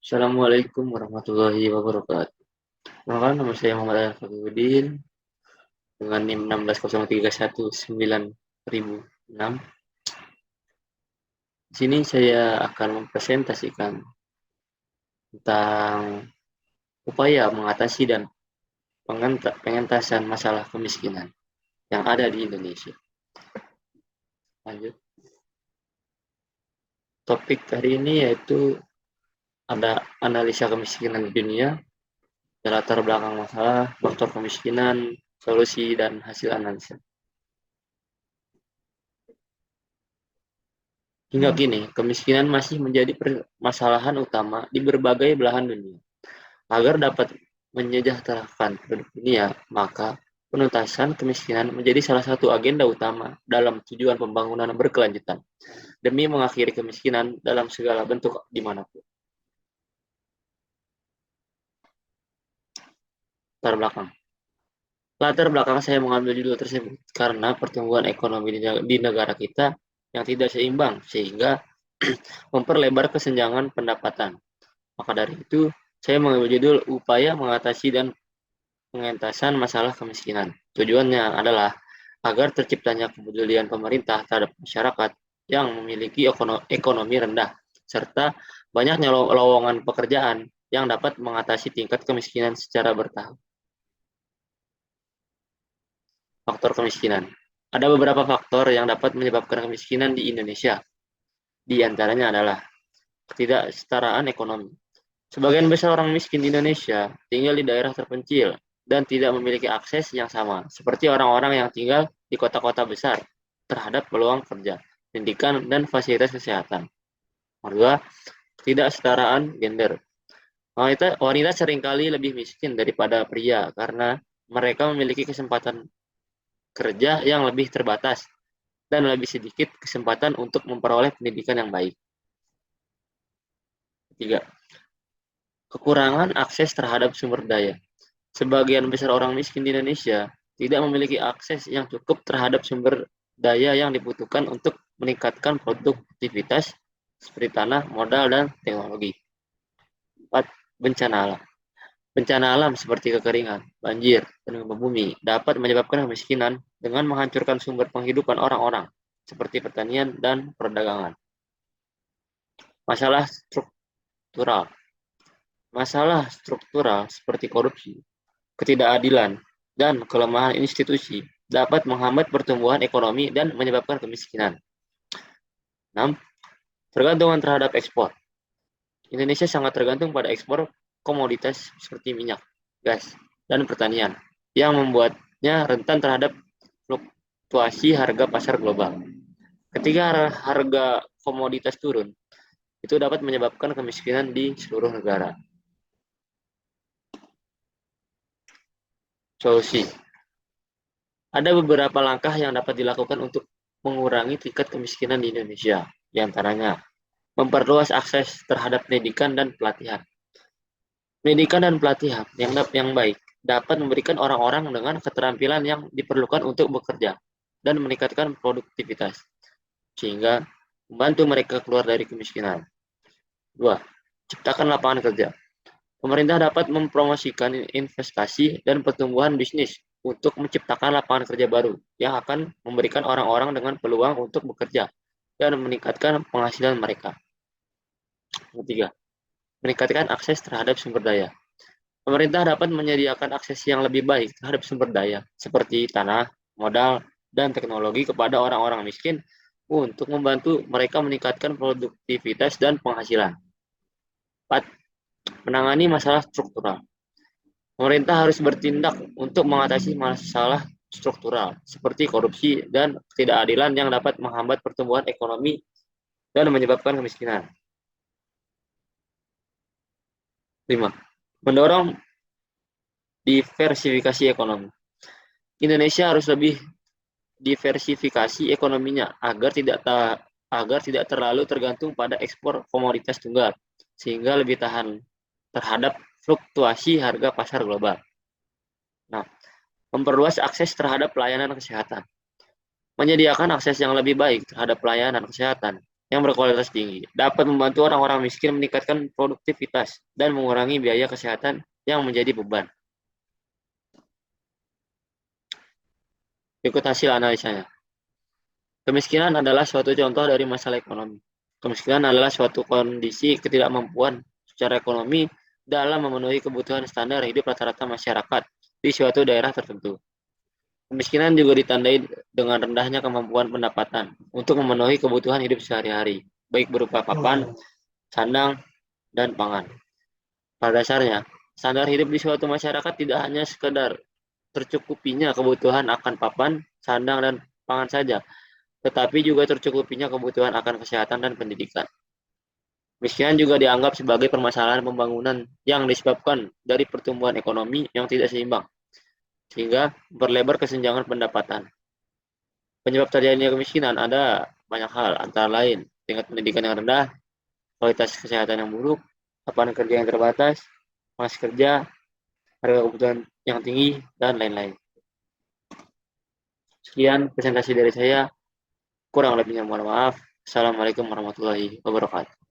Assalamualaikum warahmatullahi wabarakatuh. Perkenalkan, nama saya Muhammad Al-Fakhruddin dengan NIM 160319.006. Di sini saya akan mempresentasikan tentang upaya mengatasi dan pengentasan masalah kemiskinan yang ada di Indonesia. Lanjut. Topik hari ini yaitu ada analisa kemiskinan di dunia, latar belakang masalah, faktor kemiskinan, solusi, dan hasil analisa. Hingga kini, kemiskinan masih menjadi permasalahan utama di berbagai belahan dunia. Agar dapat menyejahterakan penduduk dunia, maka penuntasan kemiskinan menjadi salah satu agenda utama dalam tujuan pembangunan berkelanjutan, demi mengakhiri kemiskinan dalam segala bentuk dimanapun. Latar belakang. Latar belakang saya mengambil judul tersebut karena pertumbuhan ekonomi di negara kita yang tidak seimbang, sehingga memperlebar kesenjangan pendapatan. Maka dari itu, saya mengambil judul upaya mengatasi dan pengentasan masalah kemiskinan. Tujuannya adalah agar terciptanya kepedulian pemerintah terhadap masyarakat yang memiliki ekonomi rendah, serta banyaknya lowongan pekerjaan yang dapat mengatasi tingkat kemiskinan secara bertahap. Faktor kemiskinan. Ada beberapa faktor yang dapat menyebabkan kemiskinan di Indonesia. Di antaranya adalah ketidaksetaraan ekonomi. Sebagian besar orang miskin di Indonesia tinggal di daerah terpencil dan tidak memiliki akses yang sama, seperti orang-orang yang tinggal di kota-kota besar terhadap peluang kerja, pendidikan, dan fasilitas kesehatan. Kedua, ketidaksetaraan gender. Wanita seringkali lebih miskin daripada pria karena mereka memiliki kesempatan kerja yang lebih terbatas dan lebih sedikit kesempatan untuk memperoleh pendidikan yang baik. Ketiga, kekurangan akses terhadap sumber daya. Sebagian besar orang miskin di Indonesia tidak memiliki akses yang cukup terhadap sumber daya yang dibutuhkan untuk meningkatkan produktivitas seperti tanah, modal, dan teknologi. 4. Bencana alam. Bencana alam seperti kekeringan, banjir, dan gempa bumi dapat menyebabkan kemiskinan dengan menghancurkan sumber penghidupan orang-orang seperti pertanian dan perdagangan. Masalah struktural. Masalah struktural seperti korupsi, ketidakadilan, dan kelemahan institusi dapat menghambat pertumbuhan ekonomi dan menyebabkan kemiskinan. 6. Tergantungan terhadap ekspor. Indonesia sangat tergantung pada ekspor komoditas seperti minyak, gas, dan pertanian yang membuatnya rentan terhadap fluktuasi harga pasar global. Ketika harga komoditas turun, itu dapat menyebabkan kemiskinan di seluruh negara. Solusi. Ada beberapa langkah yang dapat dilakukan untuk mengurangi tingkat kemiskinan di Indonesia. Di antaranya, memperluas akses terhadap pendidikan dan pelatihan. Pendidikan dan pelatihan yang baik dapat memberikan orang-orang dengan keterampilan yang diperlukan untuk bekerja dan meningkatkan produktivitas, sehingga membantu mereka keluar dari kemiskinan. 2. Ciptakan lapangan kerja. Pemerintah dapat mempromosikan investasi dan pertumbuhan bisnis untuk menciptakan lapangan kerja baru yang akan memberikan orang-orang dengan peluang untuk bekerja dan meningkatkan penghasilan mereka. Ketiga, meningkatkan akses terhadap sumber daya. Pemerintah dapat menyediakan akses yang lebih baik terhadap sumber daya seperti tanah, modal, dan teknologi kepada orang-orang miskin untuk membantu mereka meningkatkan produktivitas dan penghasilan. 4. Menangani masalah struktural. Pemerintah harus bertindak untuk mengatasi masalah struktural seperti korupsi dan ketidakadilan yang dapat menghambat pertumbuhan ekonomi dan menyebabkan kemiskinan. 5. Mendorong diversifikasi ekonomi. Indonesia harus lebih diversifikasi ekonominya agar tidak terlalu tergantung pada ekspor komoditas tunggal, sehingga lebih tahan terhadap fluktuasi harga pasar global. Nah, memperluas akses terhadap pelayanan kesehatan. Menyediakan akses yang lebih baik terhadap pelayanan kesehatan yang berkualitas tinggi, dapat membantu orang-orang miskin meningkatkan produktivitas dan mengurangi biaya kesehatan yang menjadi beban. Ikut hasil analisanya. Kemiskinan adalah suatu contoh dari masalah ekonomi. Kemiskinan adalah suatu kondisi ketidakmampuan secara ekonomi dalam memenuhi kebutuhan standar hidup rata-rata masyarakat di suatu daerah tertentu. Kemiskinan juga ditandai dengan rendahnya kemampuan pendapatan untuk memenuhi kebutuhan hidup sehari-hari, baik berupa papan, Oh, sandang, dan pangan. Pada dasarnya, standar hidup di suatu masyarakat tidak hanya sekedar tercukupinya kebutuhan akan papan, sandang, dan pangan saja, tetapi juga tercukupinya kebutuhan akan kesehatan dan pendidikan. Kemiskinan juga dianggap sebagai permasalahan pembangunan yang disebabkan dari pertumbuhan ekonomi yang tidak seimbang, sehingga berlebar kesenjangan pendapatan. Penyebab terjadinya kemiskinan ada banyak hal, antara lain tingkat pendidikan yang rendah, kualitas kesehatan yang buruk, lapangan kerja yang terbatas, malas kerja, harga kebutuhan yang tinggi, dan lain-lain. Sekian presentasi dari saya, kurang lebihnya mohon maaf. Assalamualaikum warahmatullahi wabarakatuh.